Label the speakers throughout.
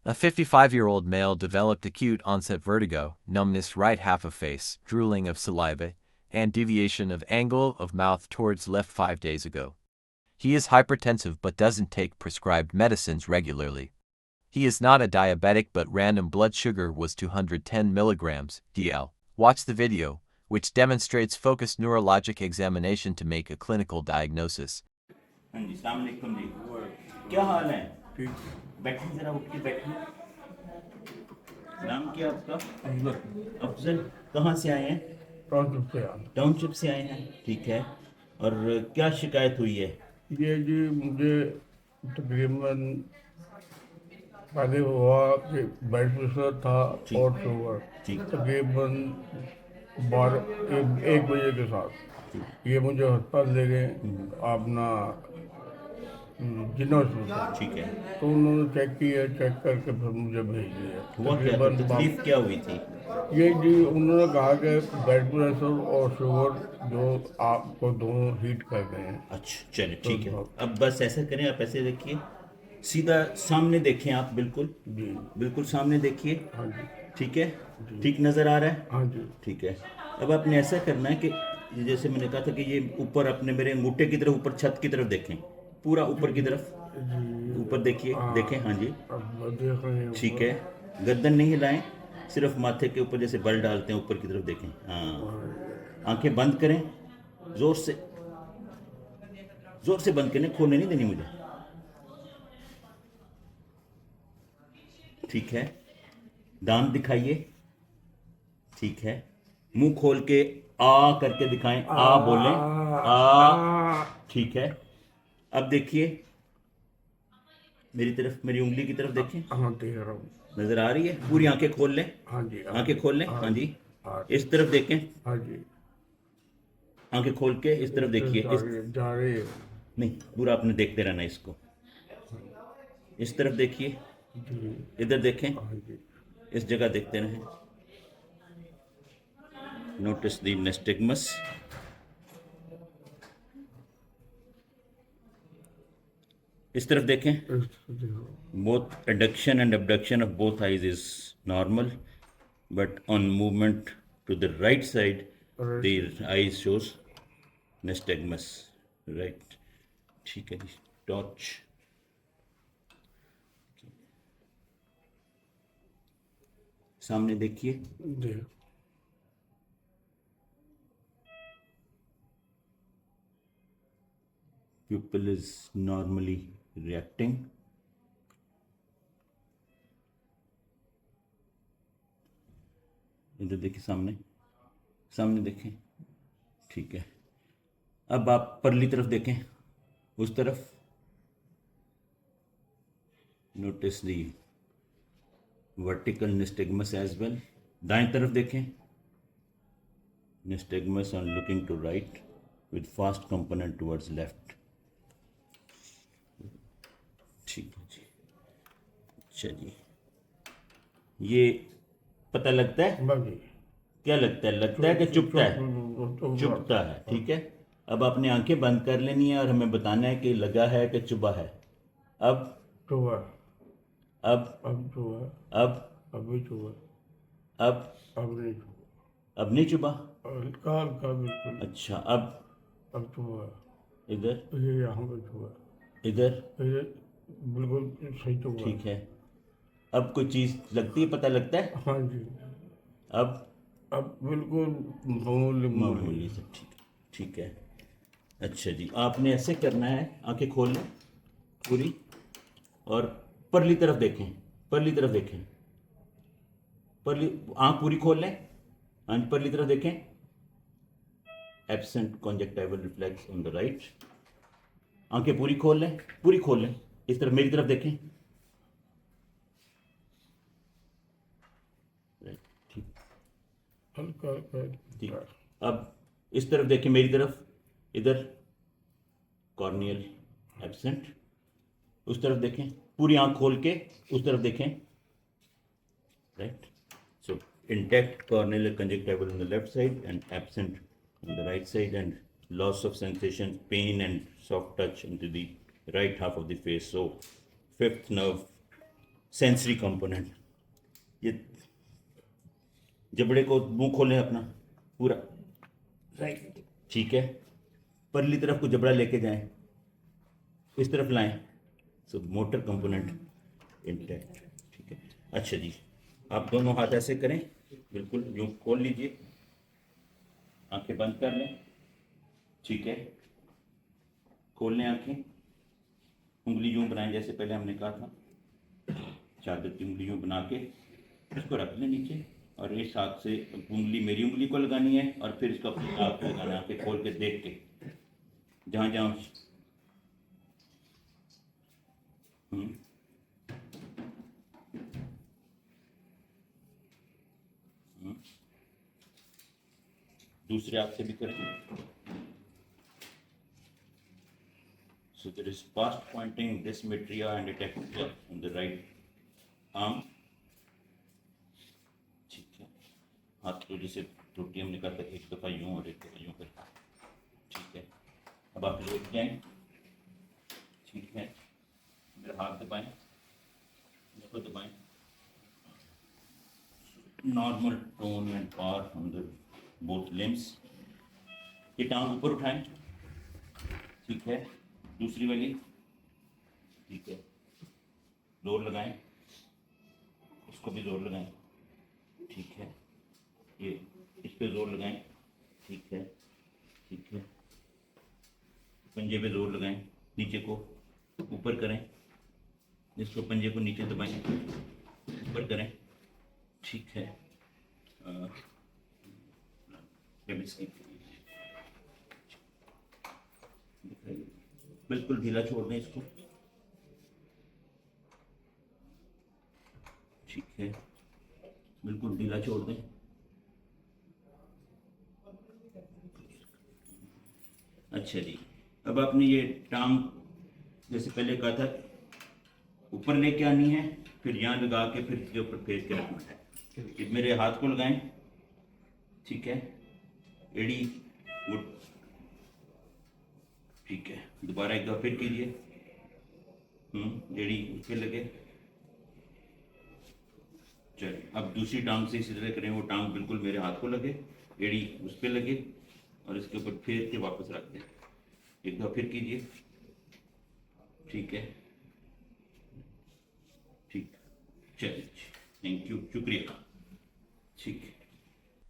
Speaker 1: A 55-year-old male developed acute onset vertigo, numbness right half of face, drooling of saliva, and deviation of angle of mouth towards left 5 days ago. He is hypertensive but doesn't take prescribed medicines regularly. He is not a diabetic but random blood sugar was 210 milligrams DL. Watch the video, which demonstrates focused neurologic examination to make a clinical diagnosis.
Speaker 2: हाँ जी, सलाम अलैकुम जी। क्या हाल है? बैठिए जरा, उठ के बैठिए। नाम क्या आपका? अफजल। कहाँ से आए हैं? टाउनशिप से आए हैं, ठीक है। और क्या शिकायत हुई है?
Speaker 3: ये जी मुझे तकरीबन पहले हुआ कि ब्लड प्रेशर था
Speaker 2: ठीक।
Speaker 3: और शुगर
Speaker 2: ठीक।
Speaker 3: तकरीबन 1 बजे के साथ ये मुझे अस्पताल ले गए अपना जिन्ना हॉस्पिटल।
Speaker 2: ठीक है।
Speaker 3: तो उन्होंने चेक किया, चेक करके फिर मुझे भेज दिया
Speaker 2: हुआ क्या था?
Speaker 3: तकरीबन
Speaker 2: तकलीफ क्या हुई थी?
Speaker 3: ये जी उन्होंने कहा कि ब्लड प्रेशर और शुगर जो आपको दोनों हीट कर रहे हैं।
Speaker 2: अच्छा, चलिए
Speaker 3: तो
Speaker 2: ठीक है। अब बस ऐसा करें, आप ऐसे देखिए, सीधा सामने देखें आप, बिल्कुल
Speaker 3: जी
Speaker 2: बिल्कुल सामने देखिए।
Speaker 3: हाँ जी
Speaker 2: ठीक है, ठीक नज़र आ रहा है?
Speaker 3: हाँ जी
Speaker 2: ठीक है। अब आपने ऐसा करना है कि जैसे मैंने कहा था कि ये ऊपर अपने मेरे अंगूठे की तरफ, ऊपर छत की तरफ देखें, पूरा ऊपर की तरफ,
Speaker 3: जी
Speaker 2: ऊपर देखिए, देखें, हाँ जी,
Speaker 3: अब देख रहे हैं
Speaker 2: ठीक
Speaker 3: ऊपर।
Speaker 2: है। गर्दन नहीं हिलाएं, सिर्फ माथे के ऊपर जैसे बल डालते हैं ऊपर की तरफ देखें। हाँ, आंखें बंद करें, जोर से, जोर से बंद करें, खोलने नहीं देनी मुझे। ठीक है, दांत दिखाइए, ठीक है। मुंह खोल के आ करके दिखाएं, आ बोलें, आ, ठीक है। अब देखिए मेरी तरफ, मेरी उंगली की तरफ देखें,
Speaker 3: हाँ देख रहा हूँ।
Speaker 2: नजर आ रही है? पूरी आंखें खोल लें,
Speaker 3: हाँ जी हाँ
Speaker 2: आंखें
Speaker 3: जी
Speaker 2: खोल लें,
Speaker 3: हाँ
Speaker 2: हाँ
Speaker 3: जी
Speaker 2: जी।
Speaker 3: हाँ
Speaker 2: इस तरफ देखें,
Speaker 3: हाँ जी।
Speaker 2: आंखें खोल के इस तरफ देखिए, इस,
Speaker 3: जा रही है
Speaker 2: नहीं, पूरा आपने देखते रहना इसको। इस तरफ देखिए,
Speaker 3: जी
Speaker 2: इधर देखें,
Speaker 3: हाँ जी
Speaker 2: इस जगह देखते रहें। Notice the nystagmus. इस तरफ देखें,
Speaker 3: देख रहा हूँ।
Speaker 2: both adduction and abduction of both eyes is normal, but on movement to the right side the eyes shows nystagmus, right? ठीक है जी। टॉर्च, सामने देखिए,
Speaker 3: देख
Speaker 2: pupil is normally reacting। इधर देखिए, सामने, सामने देखें, ठीक है। अब आप परली तरफ देखें, उस तरफ, नोटिस दी वर्टिकल nystagmus as well। दाएं तरफ देखें, nystagmus on looking to right with fast component towards left। ठीक है जी। चलिए, ये पता लगता है?
Speaker 3: बाकी
Speaker 2: क्या लगता है? लगता है कि चुभता है? चुभता है, ठीक है। अब आपने आंखें बंद कर लेनी है और हमें बताना है कि लगा है कि चुभा है। अब,
Speaker 3: चुबा
Speaker 2: अब,
Speaker 3: अब चुबा
Speaker 2: अब,
Speaker 3: अभी चुबा
Speaker 2: अब,
Speaker 3: अब नहीं चुबा
Speaker 2: अब नहीं चुभा?
Speaker 3: हल्का हल्का बिल्कुल
Speaker 2: अच्छा,
Speaker 3: अब चुबा
Speaker 2: इधर,
Speaker 3: ये यहाँ पे चुबा
Speaker 2: इधर,
Speaker 3: ये बिल्कुल सही चुबा।
Speaker 2: ठीक है। अब कोई चीज़ लगती है, पता लगता है?
Speaker 3: हाँ जी अब बिल्कुल मामूली
Speaker 2: मामूली से, ठीक, ठीक है। अच्छा जी, आपने ऐसे करना है, आंखें खोल लें पूरी, और परली तरफ देखें, परली तरफ देखें, परली आंख पूरी खोल लें, आंख परली तरफ देखें। Absent conjunctival reflex on the right. आंखें पूरी खोल लें, पूरी खोल लें, इस तरफ मेरी तरफ देखें, ठीक,
Speaker 3: हल्का हल्का
Speaker 2: ठीक। अब इस तरफ देखें, मेरी तरफ, इधर कॉर्नियल एब्सेंट। उस तरफ देखें, पूरी आंख खोल के उस तरफ देखें, right. So intact corneal conjunctival on the left side and absent on the right side, and loss of sensation, pain and soft touch into the right half of the face. So fifth nerve sensory component, ये जबड़े को मुंह खोलें अपना पूरा, right, ठीक है, परली तरफ को जबड़ा लेके जाएं, इस तरफ लाएं, सो मोटर कंपोनेंट इंटैक्ट, ठीक है। अच्छा जी, आप दोनों हाथ ऐसे करें, बिल्कुल यूँ खोल लीजिए, आंखें बंद कर लें, ठीक है, खोल लें आंखें, उंगली यूँ बनाएं जैसे पहले हमने कहा था, चादर की उंगली यूँ बना के इसको रख लें नीचे, और इस हाथ से उंगली मेरी उंगली को लगानी है और फिर इसको अपने हाथ को लगाना है, आंखें खोल के देख के, जहाँ जहाँ दूसरे हाथ से भी करें। So there is past pointing dysmetria and ataxia in the right arm, ठीक है। हाथ को जैसे रोटी हमने कहा था एक दफ़ा यूँ और एक दफ़ा यूँ कर, ठीक है। अब आप लेट जाएं, ठीक है, मेरा हाथ दबाएं, इसको दबाएं, normal tone and power on the both limbs, ये टांग ऊपर उठाएं, ठीक है, दूसरी वाली, ठीक है, जोर लगाएं, इसको भी जोर लगाएं, ठीक है, ये इस पे जोर लगाएं, ठीक है, ठीक है, पंजे पे जोर लगाएं, नीचे को ऊपर करें, इसको पंजे को नीचे दबाएं, ऊपर करें, ठीक है, बिल्कुल ढीला छोड़ दें इसको, ठीक है, बिल्कुल ढीला छोड़ दें, अच्छा जी। अब आपने ये टांग जैसे पहले कहा था ऊपर लेके आनी है, फिर यहाँ लगा के फिर इसके ऊपर फेर के रखना है, मेरे हाथ को लगाएं, ठीक है, एड़ी गुड, ठीक है, दोबारा एक बार फिर कीजिए, एड़ी उस पर लगे, चलिए अब दूसरी टांग से इसी तरह करें, वो टांग बिल्कुल मेरे हाथ को लगे, एड़ी उस पर लगे और इसके ऊपर फेर के वापस रख दें, एक बार फिर कीजिए, ठीक है, ठीक, चलिए, थैंक यू, शुक्रिया, ठीक है।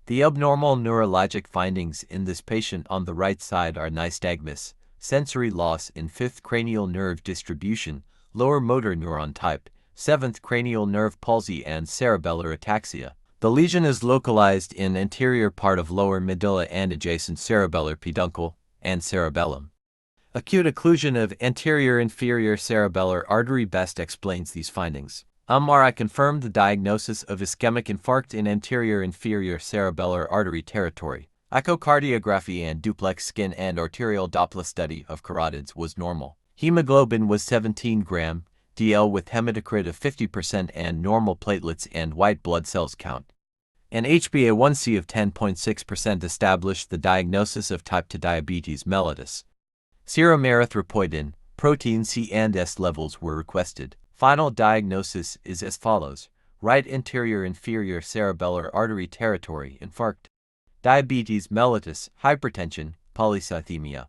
Speaker 1: The abnormal neurologic findings in this patient on the right side are nystagmus, sensory loss in 5th cranial nerve distribution, lower motor neuron type, 7th cranial nerve palsy and cerebellar ataxia. The lesion is localized in anterior part of lower medulla and adjacent cerebellar peduncle and cerebellum. Acute occlusion of anterior inferior cerebellar artery best explains these findings. MRI confirmed the diagnosis of ischemic infarct in anterior inferior cerebellar artery territory. Echocardiography and duplex skin and arterial Doppler study of carotids was normal. Hemoglobin was 17 gram, DL with hematocrit of 50% and normal platelets and white blood cells count. An HbA1c of 10.6% established the diagnosis of type 2 diabetes mellitus. Serum erythropoietin, protein C and S levels were requested. Final diagnosis is as follows: right anterior inferior cerebellar artery territory infarct, diabetes mellitus, hypertension, polycythemia.